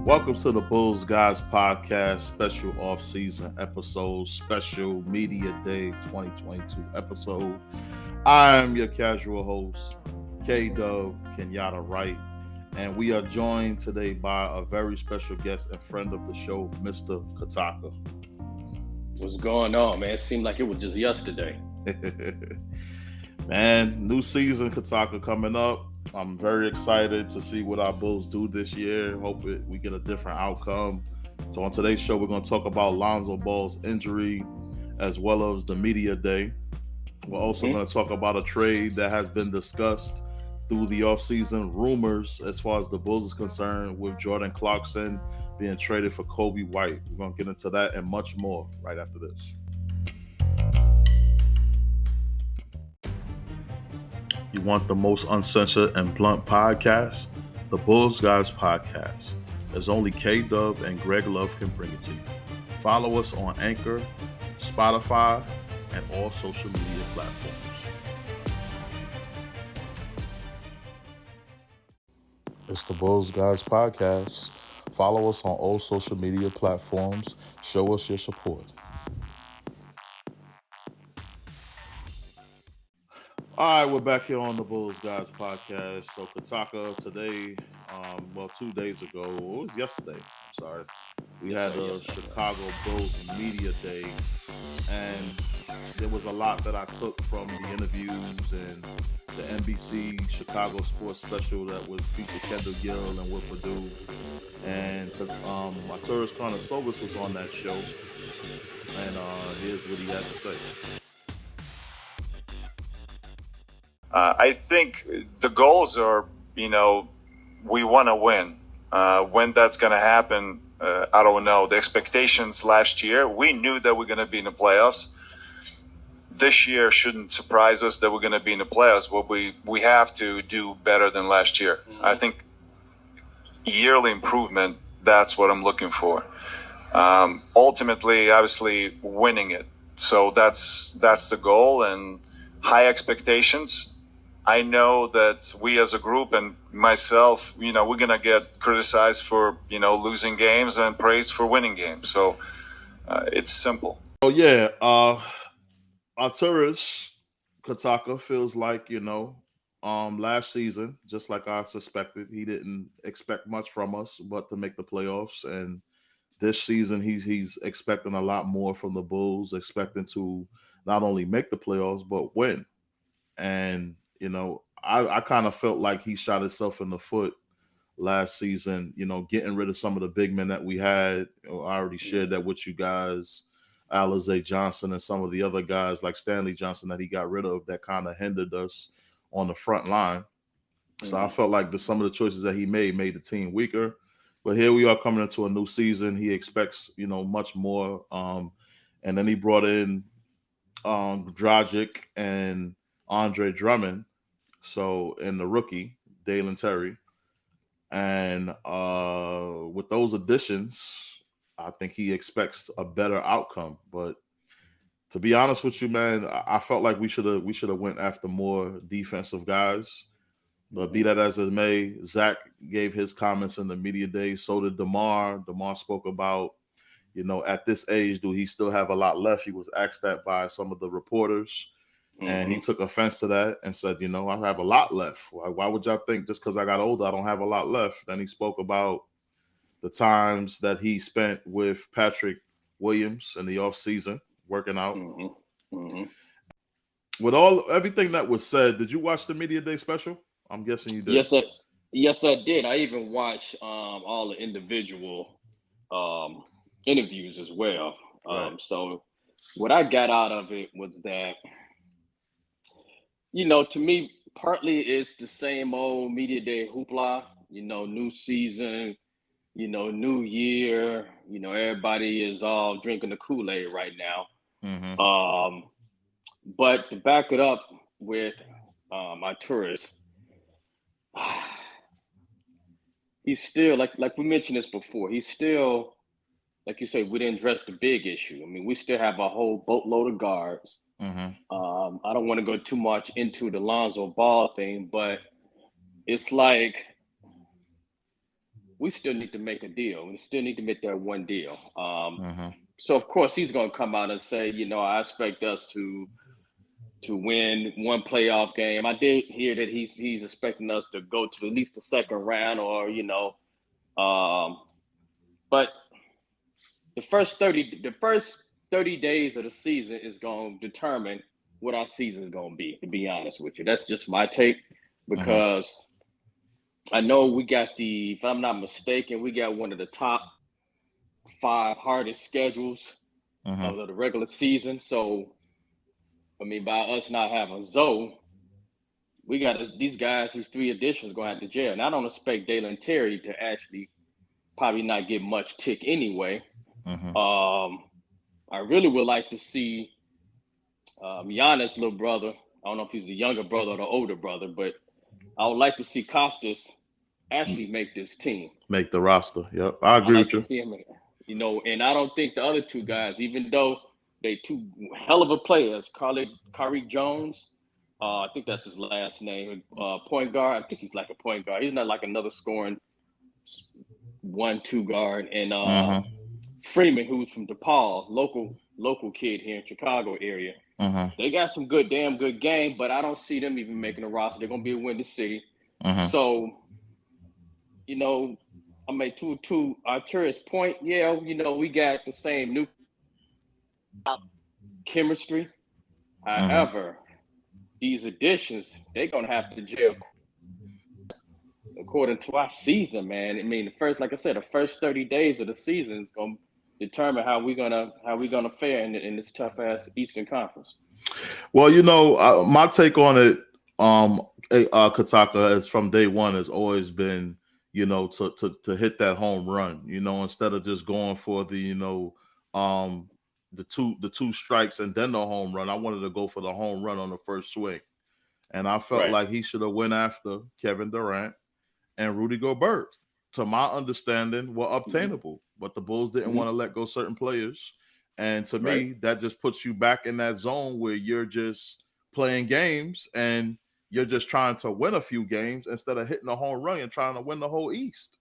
Welcome to the Bulls Guys Podcast, special off-season episode, special Media Day 2022 episode. I am your casual host, Kdub, Kenyatta Wright, and we are joined today by a very special guest and friend of the show, Mr. Kataka. What's going on, man? It seemed like it was just yesterday. Man, new season, Kataka, coming up. I'm very excited to see what our Bulls do this year. Hope we get a different outcome. So on today's show, we're going to talk about Lonzo Ball's injury as well as the media day. We're also going to talk about a trade that has been discussed through the offseason, rumors as far as the Bulls is concerned, with Jordan Clarkson being traded for Coby White. We're going to get into that and much more right after this. You want the most uncensored and blunt podcast? The Bulls Guys Podcast. As only Kdub and Greg Love can bring it to you. Follow us on Anchor, Spotify, and all social media platforms. It's the Bulls Guys Podcast. Follow us on all social media platforms. Show us your support. All right, we're back here on the Bulls Guys Podcast. So Kataka, today, 2 days ago, it was yesterday, we had the Chicagobulls Media Day, and there was a lot that I took from the interviews and the NBC Chicago Sports Special that was featured Kdub and Will Purdue, and Arturas Karnisovas was on that show, and here's what he had to say. I think the goals are, we want to win. When that's going to happen, I don't know. The expectations last year, we knew that we're going to be in the playoffs. This year shouldn't surprise us that we're going to be in the playoffs, but we have to do better than last year. Mm-hmm. I think yearly improvement, that's what I'm looking for. Ultimately, obviously, winning it. So that's the goal, and high expectations. I know that we as a group and myself, we're going to get criticized for, losing games and praised for winning games. So it's simple. Oh, yeah. Arturas Kataka feels like, last season, just like I suspected, he didn't expect much from us but to make the playoffs. And this season, he's expecting a lot more from the Bulls, expecting to not only make the playoffs but win. And I kind of felt like he shot himself in the foot last season, getting rid of some of the big men that we had. I already shared that with you guys, Alizé Johnson and some of the other guys like Stanley Johnson that he got rid of that kind of hindered us on the front line. So I felt like some of the choices that he made the team weaker. But here we are coming into a new season. He expects, much more. And then he brought in Dragic and Andre Drummond. So in the rookie, Dalen Terry. And with those additions, I think he expects a better outcome. But to be honest with you, man, I felt like we should have went after more defensive guys. But be that as it may, Zach gave his comments in the media day. So did DeMar. DeMar spoke about, at this age, do he still have a lot left? He was asked that by some of the reporters. And he took offense to that and said, I have a lot left. Why would y'all think just because I got older, I don't have a lot left? Then he spoke about the times that he spent with Patrick Williams in the offseason working out. With everything that was said, did you watch the Media Day special? I'm guessing you did. Yes, I did. I even watched all the individual interviews as well. Right. So what I got out of it was that, to me, partly it's the same old media day hoopla, new season, new year, everybody is all drinking the Kool-Aid right now. But to back it up with Arturas, he's still, like we mentioned this before, he's still, like you say, we didn't address the big issue. I mean, we still have a whole boatload of guards. I don't want to go too much into the Lonzo Ball thing, but it's like we still need to make a deal. We still need to make that one deal. Mm-hmm. So of course he's going to come out and say, I expect us to win one playoff game. I did hear that he's expecting us to go to at least the second round, or but the first 30 days of the season is going to determine what our season is going to be. To be honest with you, that's just my take, because I know we got if I'm not mistaken, we got one of the top 5 hardest schedules of the regular season. So, I mean, by us not having Zoe, we got these 3 additions going out to jail. And I don't expect Dalen Terry to actually probably not get much tick anyway. I really would like to see Giannis' little brother. I don't know if he's the younger brother or the older brother, but I would like to see Costas actually make this team. Make the roster. Yep, I agree with you. To see him, and I don't think the other 2 guys, even though they 2 hell of a players, Kyrie Jones, I think that's his last name, point guard. I think he's like a point guard. He's not like another scoring 1-2 guard. And Freeman, who's from DePaul, local kid here in Chicago area. They got some damn good game, but I don't see them even making a roster. They're gonna be a Windy City. So, I mean, to Arturas' point, we got the same new chemistry. However, these additions, they're gonna have to gel according to our season, man. I mean, the first 30 days of the season is gonna determine how we're gonna fare in this tough ass Eastern Conference. Well, my take on it, Kataka, is from day one has always been, to hit that home run, instead of just going for the two strikes and then the home run. I wanted to go for the home run on the first swing, and I felt like he should have went after Kevin Durant and Rudy Gobert. To my understanding, were obtainable, but the Bulls didn't want to let go certain players. And to me, that just puts you back in that zone where you're just playing games and you're just trying to win a few games instead of hitting a home run and trying to win the whole East.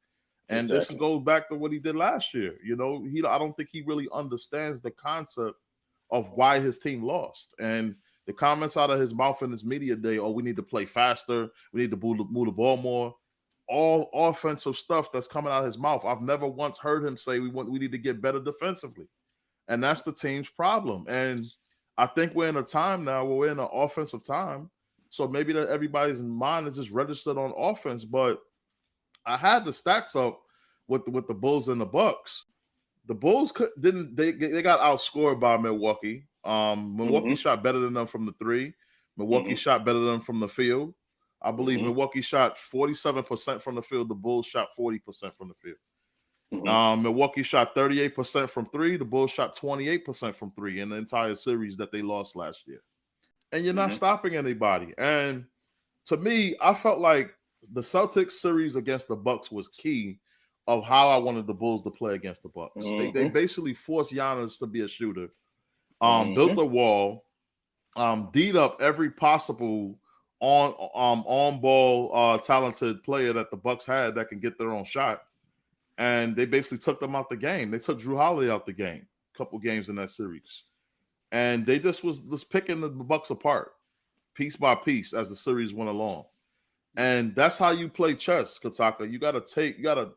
And this goes back to what he did last year. I don't think he really understands the concept of why his team lost. And the comments out of his mouth in his media day, we need to play faster, we need to move the ball more. All offensive stuff that's coming out of his mouth. I've never once heard him say we need to get better defensively. And that's the team's problem. And I think we're in a time now where we're in an offensive time. So maybe that everybody's mind is just registered on offense. But I had the stats up with the Bulls and the Bucks. The Bulls they got outscored by Milwaukee. Milwaukee shot better than them from the 3. Milwaukee shot better than them from the field. I believe Milwaukee shot 47% from the field. The Bulls shot 40% from the field. Milwaukee shot 38% from 3. The Bulls shot 28% from 3 in the entire series that they lost last year. And you're not stopping anybody. And to me, I felt like the Celtics series against the Bucks was key of how I wanted the Bulls to play against the Bucks. They basically forced Giannis to be a shooter, built a wall, D'd up every possible on ball talented player that the Bucks had that can get their own shot, and they basically took them out the game. They took Drew Holiday out the game a couple games in that series, and they just was picking the Bucks apart piece by piece as the series went along. And that's how you play chess, Kataka. You gotta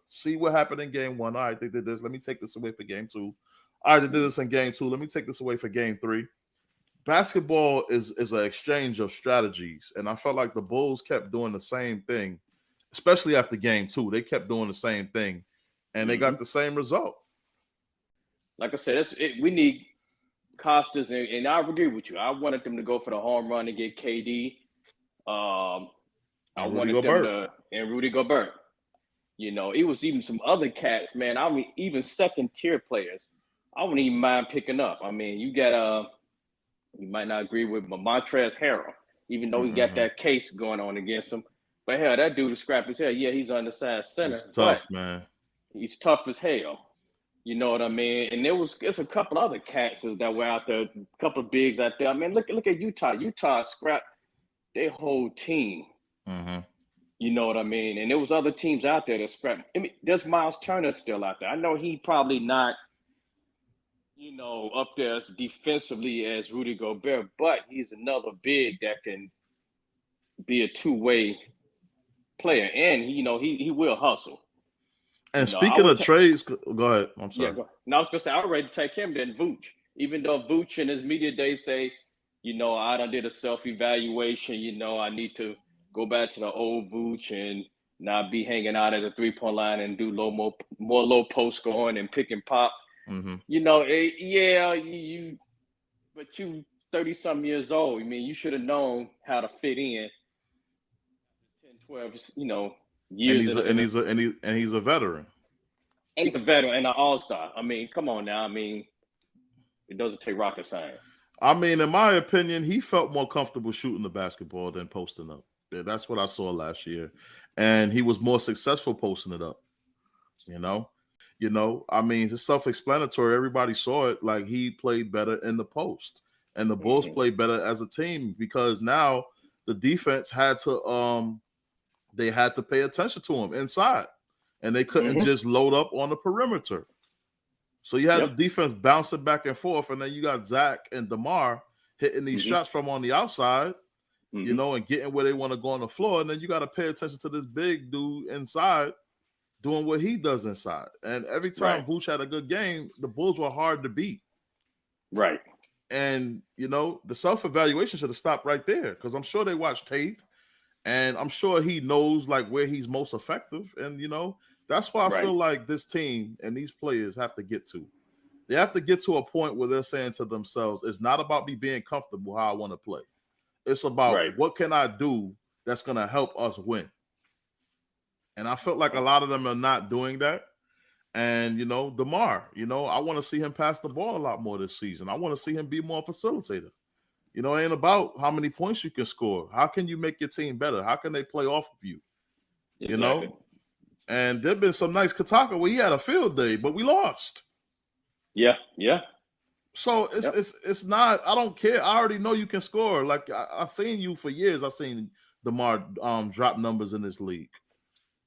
see what happened in game 1. All right, they did this. Let me take this away for game 2. All right, they did this in game 2. Let me take this away for game 3. Basketball is an exchange of strategies, and I felt like the Bulls kept doing the same thing, especially after game 2. They kept doing the same thing, and they got the same result. Like I said, we need Costas, and I agree with you. I wanted them to go for the home run and get KD. I wanted them to, and Rudy Gobert. It was even some other cats, man. I mean, even second-tier players, I wouldn't even mind picking up. I mean, you got you might not agree with Montrezl Harrell, even though he got that case going on against him. But hell, that dude is scrapped as hell. Yeah, he's undersized center. He's tough, man. He's tough as hell. You know what I mean? And there's a couple other cats that were out there, a couple of bigs out there. I mean, look at Utah. Utah scrapped their whole team. You know what I mean? And there was other teams out there that scrapped. I mean, there's Miles Turner still out there. I know he probably not, up there as defensively as Rudy Gobert, but he's another big that can be a two-way player, and he will hustle. And speaking of trades, go ahead. I'm sorry. Yeah, go ahead. No, I was gonna say I would rather take him than Vooch, even though Vooch in his media day say, I done did a self-evaluation. I need to go back to the old Vooch and not be hanging out at the 3-point line and do more low post scoring and pick and pop. Mm-hmm. But you 30-something years old. I mean, you should have known how to fit in 10, 12, years. And he's a veteran. And he's a veteran and an all-star. I mean, come on now. I mean, it doesn't take rocket science. I mean, in my opinion, he felt more comfortable shooting the basketball than posting up. Yeah, that's what I saw last year. And he was more successful posting it up. I mean, it's self-explanatory. Everybody saw it. Like, he played better in the post. And the Bulls played better as a team because now the defense had to pay attention to him inside. And they couldn't just load up on the perimeter. So you had the defense bouncing back and forth, and then you got Zach and DeMar hitting these shots from on the outside, and getting where they want to go on the floor. And then you got to pay attention to this big dude inside doing what he does inside. And every time Vooch had a good game, the Bulls were hard to beat. Right. And, the self-evaluation should have stopped right there because I'm sure they watched tape, and I'm sure he knows, like, where he's most effective. And, that's why I feel like this team and these players have to get to. They have to get to a point where they're saying to themselves, it's not about me being comfortable how I want to play. It's about what can I do that's going to help us win. And I felt like a lot of them are not doing that. And, DeMar, I want to see him pass the ball a lot more this season. I want to see him be more facilitator. It ain't about how many points you can score. How can you make your team better? How can they play off of you? Exactly. And there've been some nice Kataka where he had a field day, but we lost. Yeah. So it's not. I don't care. I already know you can score. Like I've seen you for years. I've seen DeMar drop numbers in this league.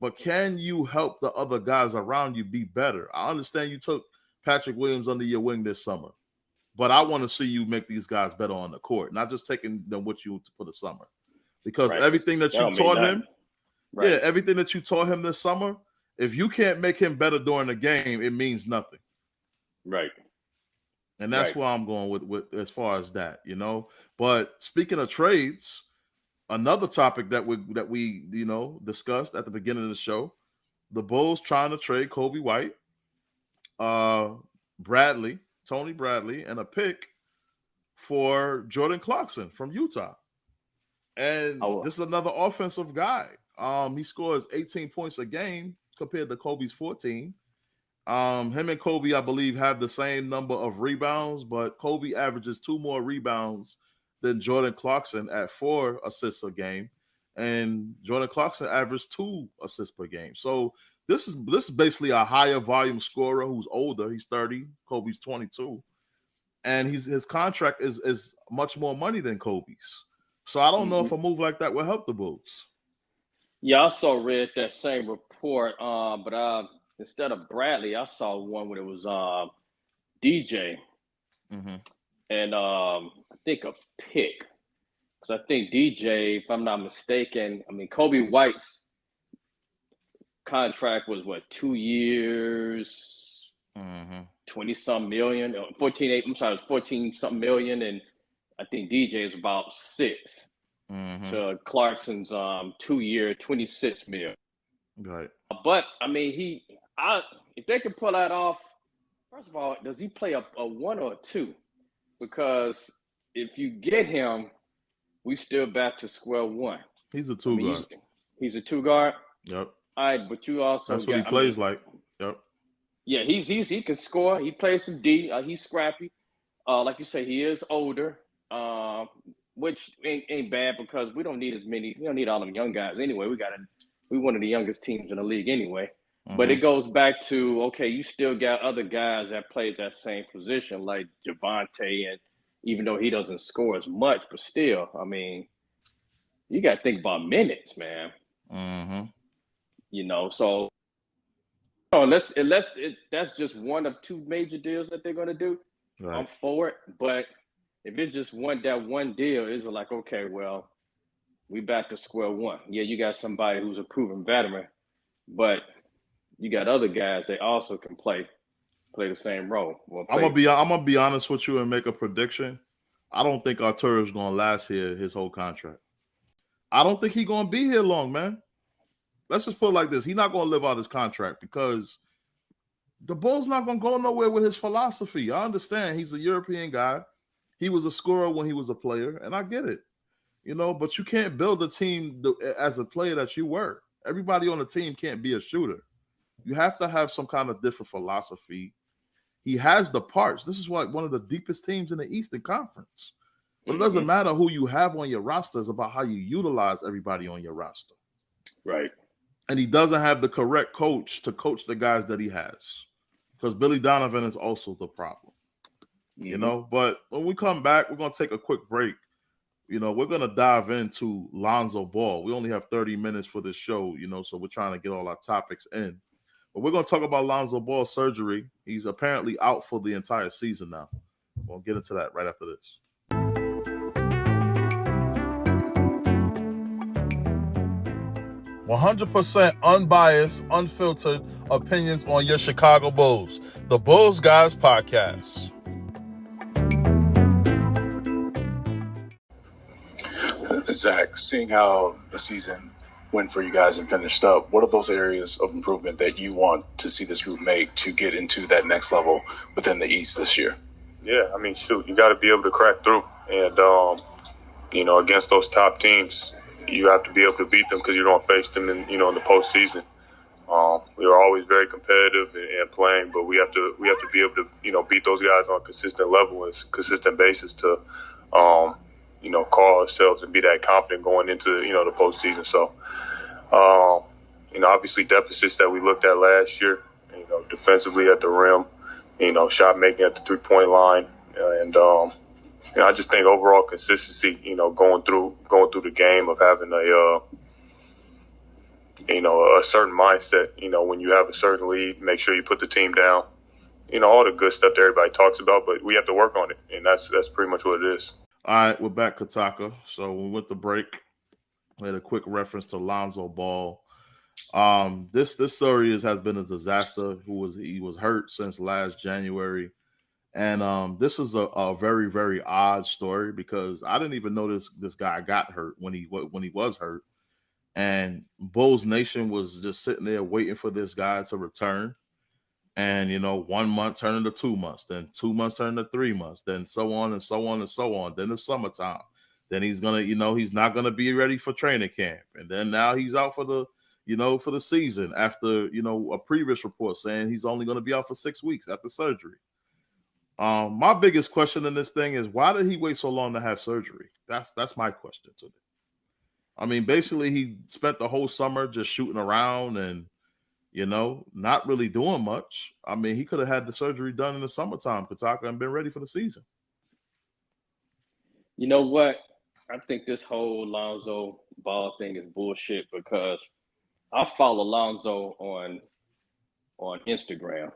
But can you help the other guys around you be better? I understand you took Patrick Williams under your wing this summer, but I want to see you make these guys better on the court, not just taking them with you for the summer. Because everything that you taught him. Right. Yeah, everything that you taught him this summer, if you can't make him better during the game, it means nothing. Right. And that's where I'm going with as far as that, But speaking of trades, another topic that we discussed at the beginning of the show, the Bulls trying to trade Coby White, Tony Bradley, and a pick for Jordan Clarkson from Utah. And this is another offensive guy. He scores 18 points a game compared to Kobe's 14. Him and Coby, I believe, have the same number of rebounds, but Coby averages 2 more rebounds than Jordan Clarkson at 4 assists a game, and Jordan Clarkson averaged 2 assists per game. So this is basically a higher volume scorer who's older. He's 30, Kobe's 22, and his contract is much more money than Kobe's. So I don't know if a move like that will help the Bulls. Yeah, I also read that same report, but instead of Bradley, I saw one where it was DJ, and I think a pick, because I think DJ, if I'm not mistaken, I mean Coby White's contract was 2 years, 20-something million, 14-something million, and I think DJ is about 6. To Clarkson's 2-year, 26 million. Right. But I mean, if they could pull that off, first of all, does he play a 1 or a 2? Because if you get him, we still back to square one. He's a 2 guard. He's a 2 guard. Yep. All right, but you also that's what he plays like. Yep. Yeah, he can score. He plays some D. He's scrappy. Like you say, he is older. Which ain't bad because we don't need all them young guys anyway. We one of the youngest teams in the league anyway. But it goes back to, okay, you still got other guys that plays that same position like Javante, and even though he doesn't score as much, but still, I mean, you got to think about minutes, man. Mm-hmm. So that's just one of two major deals that they're going to do. Right. I'm for it, but if it's just one deal, it's like, okay, well, we back to square one. Yeah, you got somebody who's a proven veteran, but you got other guys that also can play the same role. I'm gonna be honest with you and make a prediction. I don't think Arturas is gonna last here his whole contract. I don't think he's gonna be here long, man. Let's just put it like this: he's not gonna live out his contract because the Bulls not gonna go nowhere with his philosophy. I understand he's a European guy. He was a scorer when he was a player, and I get it. But you can't build a team as a player that you were. Everybody on the team can't be a shooter. You have to have some kind of different philosophy. He has the parts. This is one of the deepest teams in the Eastern Conference. But it doesn't matter who you have on your roster. It's about how you utilize everybody on your roster. Right. And he doesn't have the correct coach to coach the guys that he has. Because Billy Donovan is also the problem. But when we come back, we're going to take a quick break. We're going to dive into Lonzo Ball. We only have 30 minutes for this show, so we're trying to get all our topics in. But we're going to talk about Lonzo Ball surgery. He's apparently out for the entire season now. We'll get into that right after this. 100% unbiased, unfiltered opinions on your Chicago Bulls. The Bulls Guys Podcast. Zach, seeing how the season went for you guys and finished up, what are those areas of improvement that you want to see this group make to get into that next level within the East this year? Yeah, I mean, shoot, you got to be able to crack through. And, against those top teams, you have to be able to beat them because you don't face them in the postseason. We are always very competitive and playing, but we have to be able to, beat those guys on a consistent level and consistent basis to, call ourselves and be that confident going into, the postseason. So, obviously deficits that we looked at last year, defensively at the rim, shot making at the 3-point line. And, I just think overall consistency, going through the game of having a certain mindset, when you have a certain lead, make sure you put the team down, all the good stuff that everybody talks about, but we have to work on it. And that's pretty much what it is. All right, we're back, Kataka. So when we went to break, we had a quick reference to Lonzo Ball. This story has been a disaster. He was hurt since last January. And this is a very, very odd story because I didn't even know this guy got hurt when he was hurt. And Bulls Nation was just sitting there waiting for this guy to return. And, 1 month turned into 2 months, then 2 months turned into 3 months, then so on and so on and so on. Then the summertime. Then he's going to, he's not going to be ready for training camp. And then now he's out for the season after, a previous report saying he's only going to be out for 6 weeks after surgery. My biggest question in this thing is why did he wait so long to have surgery? That's my question today. I mean, basically he spent the whole summer just shooting around and, not really doing much. I mean, he could have had the surgery done in the summertime, Kataka, and been ready for the season. You know what? I think this whole Lonzo Ball thing is bullshit because I follow Lonzo on Instagram.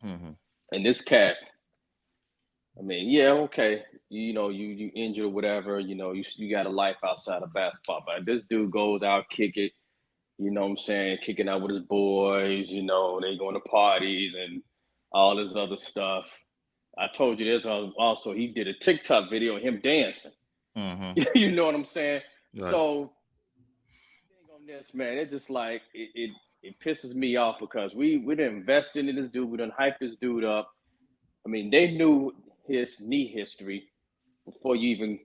Mm-hmm. And this cat, I mean, yeah, okay, you injured or whatever, you got a life outside of basketball, but this dude goes out, kick it, kicking out with his boys, they going to parties and all this other stuff. I told you this also, he did a TikTok video of him dancing. Mm-hmm. You know what I'm saying? Right. So, on this, man, it's just like, it pisses me off because we done invested in this dude, we done hyped this dude up. I mean, they knew his knee history before you even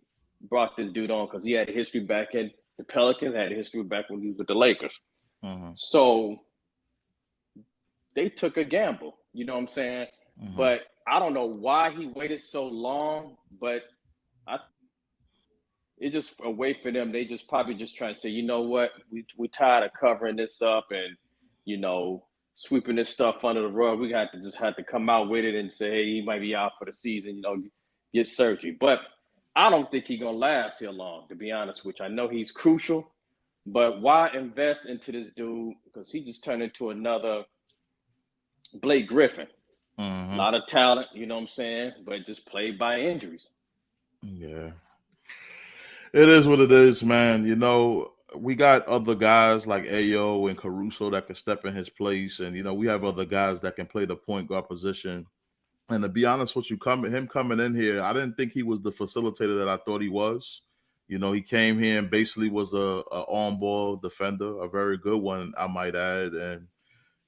brought this dude on because he had a history back in the Pelicans, had a history back when he was with the Lakers. Mm-hmm. So they took a gamble, you know what I'm saying? Mm-hmm. But I don't know why he waited so long, but it's just a way for them. They just probably just trying to say, you know what, we tired of covering this up and, sweeping this stuff under the rug. We have to come out with it and say, hey, he might be out for the season, get surgery. But I don't think he's going to last here long, to be honest with you. I know he's crucial, But why invest into this dude? Because he just turned into another Blake Griffin. A lot of talent, you know what I'm saying, but just played by injuries. Yeah. It is what it is, man. You know, we got other guys like Ayo and Caruso that can step in his place. And, you know, we have other guys that can play the point guard position. And to be honest with you, him coming in here, I didn't think he was the facilitator that I thought he was. You know, he came here and basically was a on-ball defender, a very good one, I might add. And,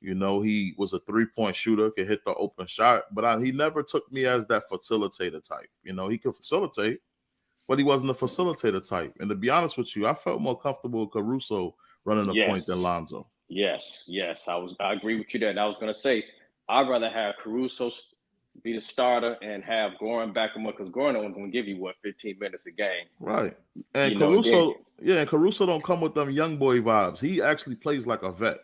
you know, he was a three-point shooter, could hit the open shot. But he never took me as that facilitator type. You know, he could facilitate, but he wasn't a facilitator type. And to be honest with you, I felt more comfortable with Caruso running the point than Lonzo. Yes. I agree with you there. And I was going to say, I'd rather have Caruso be the starter and have Goran back him up, because Goran only going to give you 15 minutes a game. Right. And Caruso don't come with them young boy vibes. He actually plays like a vet.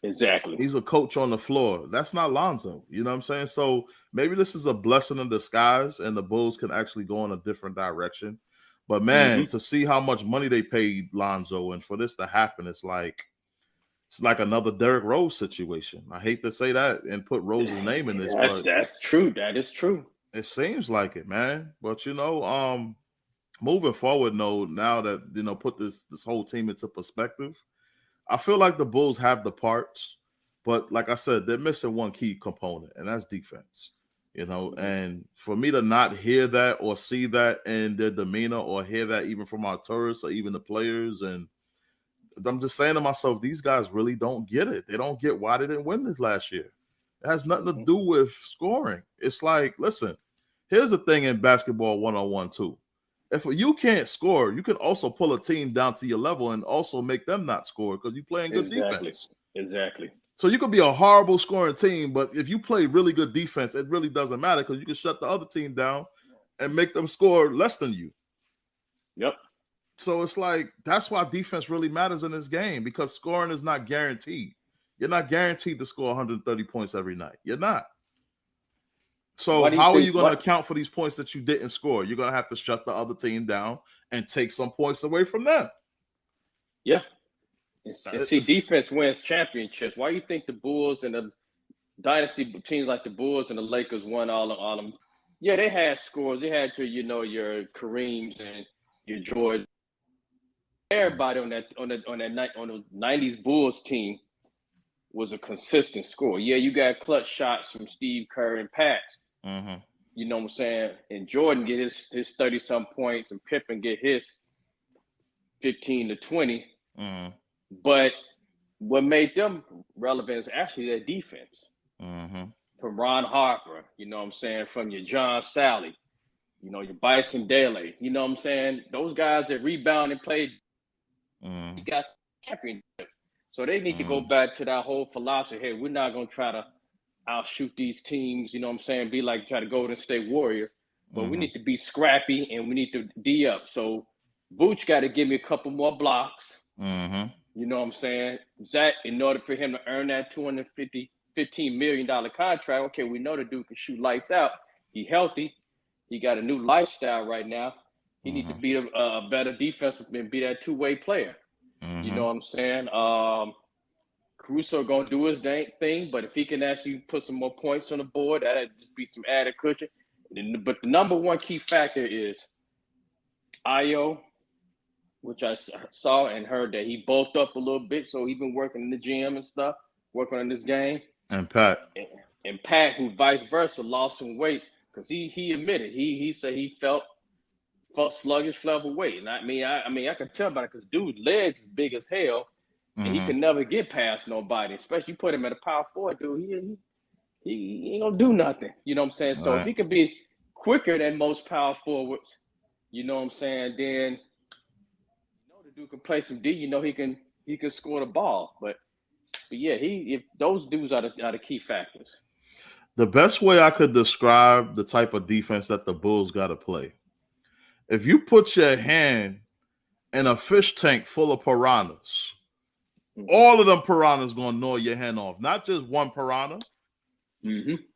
Exactly. He's a coach on the floor. That's not Lonzo. You know what I'm saying? So maybe this is a blessing in disguise, and the Bulls can actually go in a different direction. But man, to see how much money they paid Lonzo, and for this to happen, it's like another Derrick Rose situation. I hate to say that and put Rose's name in this, but that's true. That is true. It seems like it, man. But you know, moving forward, now that you know, put this whole team into perspective, I feel like the Bulls have the parts, but like I said, they're missing one key component, and that's defense. You know, and for me to not hear that or see that in their demeanor, or hear that even from Arturas or even the players, and I'm just saying to myself, these guys really don't get it. They don't get why they didn't win this last year. It has nothing to do with scoring. It's like, listen, here's the thing in basketball 101 too. If you can't score, you can also pull a team down to your level and also make them not score because you're playing good defense. Exactly. So you could be a horrible scoring team, but if you play really good defense, it really doesn't matter because you can shut the other team down and make them score less than you. Yep. So it's like, that's why defense really matters in this game, because scoring is not guaranteed. You're not guaranteed to score 130 points every night. You're not. So how are you going to account for these points that you didn't score? You're going to have to shut the other team down and take some points away from them. Yeah. And see, defense wins championships. Why do you think the Bulls and the dynasty teams like the Bulls and the Lakers won all of them? Yeah, they had scores. They had your Kareems and your Jordans. Everybody on the 90s Bulls team was a consistent scorer. Yeah, you got clutch shots from Steve Kerr and Pat. You know what I'm saying? And Jordan get his 30-some points, and Pippen get his 15 to 20. But what made them relevant is actually their defense. From Ron Harper, you know what I'm saying? From your John Sally, you know, your Bison Dele, you know what I'm saying? Those guys that rebound and played, you got championship. So they need to go back to that whole philosophy. Hey, we're not going to try to outshoot these teams, you know what I'm saying? Be like try to Golden State Warriors. But we need to be scrappy, and we need to D up. So Booch got to give me a couple more blocks. You know what I'm saying? Zach, in order for him to earn that $15 million contract, okay, we know the dude can shoot lights out. He healthy. He got a new lifestyle right now. He needs to be a better defensive and be that two-way player. You know what I'm saying? Caruso going to do his thing, but if he can actually put some more points on the board, that'd just be some added cushion. But the number one key factor is Ayo, which I saw and heard that he bulked up a little bit, so he's been working in the gym and stuff, working on this game. And Pat. And Pat, who vice versa, lost some weight because he admitted he said he felt sluggish, fell overweight. And I mean I could tell about it because dude's legs is big as hell, and he can never get past nobody. Especially you put him at a power forward, dude. He ain't gonna do nothing. You know what I'm saying? So if he could be quicker than most power forwards, you know what I'm saying, then the dude can play some D. You know he can score the ball. But yeah, if those dudes are the key factors. The best way I could describe the type of defense that the Bulls got to play: if you put your hand in a fish tank full of piranhas, all of them piranhas going to gnaw your hand off. Not just one piranha.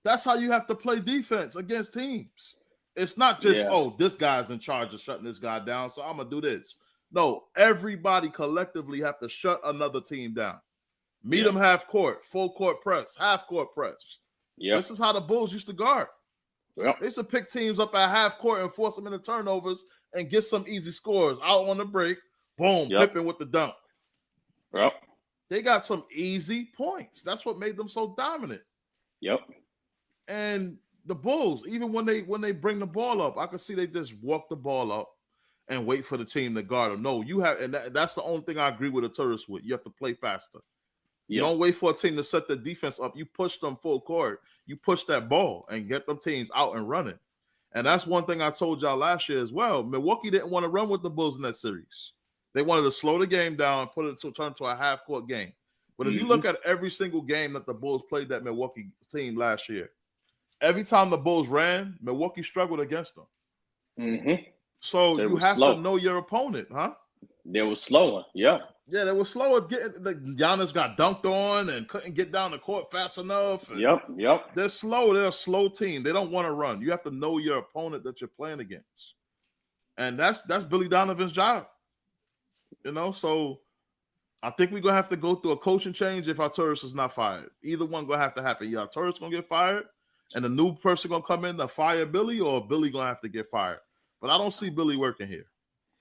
That's how you have to play defense against teams. It's not just, this guy's in charge of shutting this guy down, so I'm going to do this. No, everybody collectively have to shut another team down. Meet them half court, full court press, half court press. Yeah. This is how the Bulls used to guard. Yep. They used to pick teams up at half court and force them into turnovers and get some easy scores. Out on the break, boom, Pippen with the dunk. Yep. They got some easy points. That's what made them so dominant. Yep. And the Bulls, even when they bring the ball up, I can see they just walk the ball up and wait for the team to guard them. No, you have, and that's the only thing I agree with Arturas with. You have to play faster. You don't wait for a team to set the defense up. You push them full court. You push that ball and get them teams out and running. And that's one thing I told y'all last year as well. Milwaukee didn't want to run with the Bulls in that series. They wanted to slow the game down, put it to turn to a half-court game. But if you look at every single game that the Bulls played that Milwaukee team last year, every time the Bulls ran, Milwaukee struggled against them. Mm-hmm. So you have to know your opponent, huh? They were slower, yeah. Yeah, they were slower getting. Giannis got dunked on and couldn't get down the court fast enough. Yep. They're slow. They're a slow team. They don't want to run. You have to know your opponent that you're playing against, and that's Billy Donovan's job. You know, so I think we're gonna have to go through a coaching change if Arturas is not fired. Either one gonna have to happen. Yeah, Arturas gonna get fired, and a new person gonna come in to fire Billy, or Billy gonna have to get fired. But I don't see Billy working here.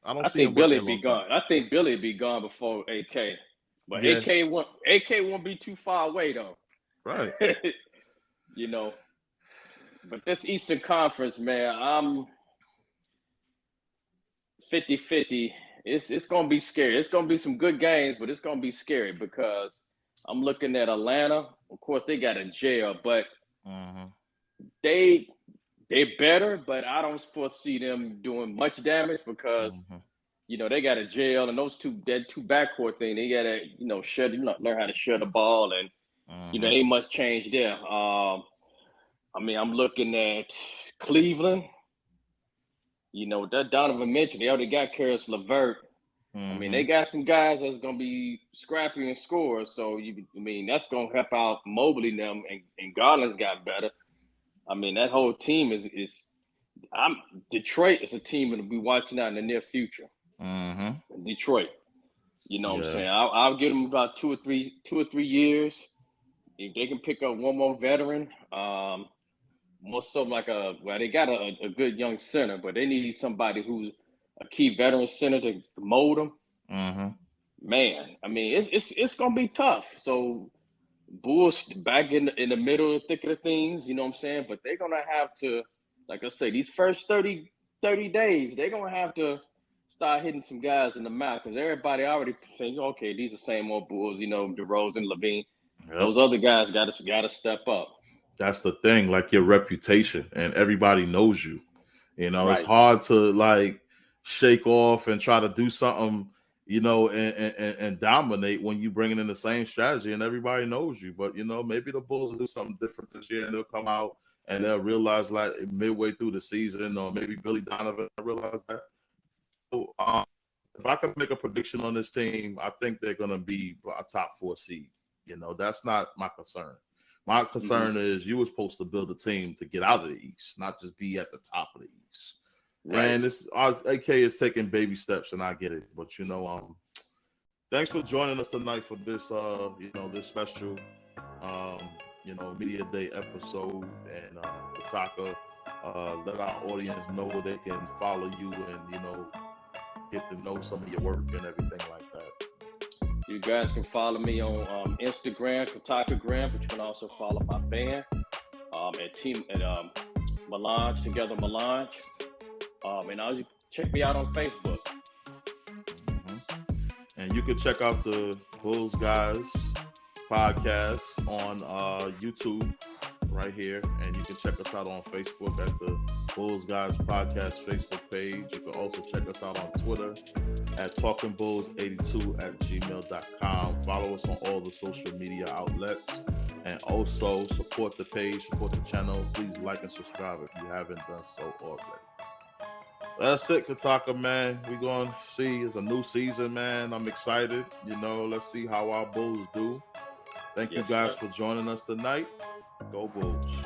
I think Billy be gone. I think Billy be gone before AK. But AK won't be too far away though. Right. You know. But this Eastern Conference, man, I'm 50-50. It's gonna be scary. It's gonna be some good games, but it's gonna be scary because I'm looking at Atlanta. Of course, they got a jail, but they're better, but I don't foresee them doing much damage because you know they got a jail and that two backcourt thing. They gotta learn how to shut the ball and you know they must change there. I mean, I'm looking at Cleveland. You know that Donovan mentioned they already got Karis LeVert. I mean, they got some guys that's gonna be scrappy and score. So that's gonna help out Mobley them and Garland's got better. I mean, that whole team is Detroit is a team to be watching out in the near future. Detroit, you know what I'm saying? I'll give them about two or three years. If they can pick up one more veteran, more so they got a good young center, but they need somebody who's a key veteran center to mold them. Man, I mean, it's gonna be tough. So Bulls back in the middle of the thick of the things, you know what I'm saying? But they're gonna have to, like I say, these first 30 days, they're gonna have to start hitting some guys in the mouth because everybody already saying, okay, these are the same old Bulls, you know, DeRozan, Levine. Those other guys gotta step up. That's the thing, like your reputation, and everybody knows you. You know, Right. It's hard to like shake off and try to do something, you know, and dominate when you bringing in the same strategy and everybody knows you. But you know, maybe the Bulls will do something different this year, and they'll come out and they'll realize like midway through the season, or maybe Billy Donovan realize that. So, if I could make a prediction on this team, I think they're going to be a top 4 seed. You know, that's not my concern. My concern is you were supposed to build a team to get out of the East, not just be at the top of the East. Right. And this AK is taking baby steps, and I get it. But you know, thanks for joining us tonight for this, this special, Media Day episode. And Kataka, let our audience know where they can follow you and get to know some of your work and everything like that. You guys can follow me on Instagram, Katakagram, but you can also follow my band at Melange, Together Melange. And also check me out on Facebook. And you can check out the Bulls Guys podcast on YouTube right here. And you can check us out on Facebook at the Bulls Guys podcast Facebook page. You can also check us out on Twitter at talkingbulls82@gmail.com. Follow us on all the social media outlets, and also support the page, support the channel. Please like and subscribe if you haven't done so already. That's it, Kataka, man. We're going to see. It's a new season, man. I'm excited. Let's see how our Bulls do. Thank you guys for joining us tonight. Go Bulls.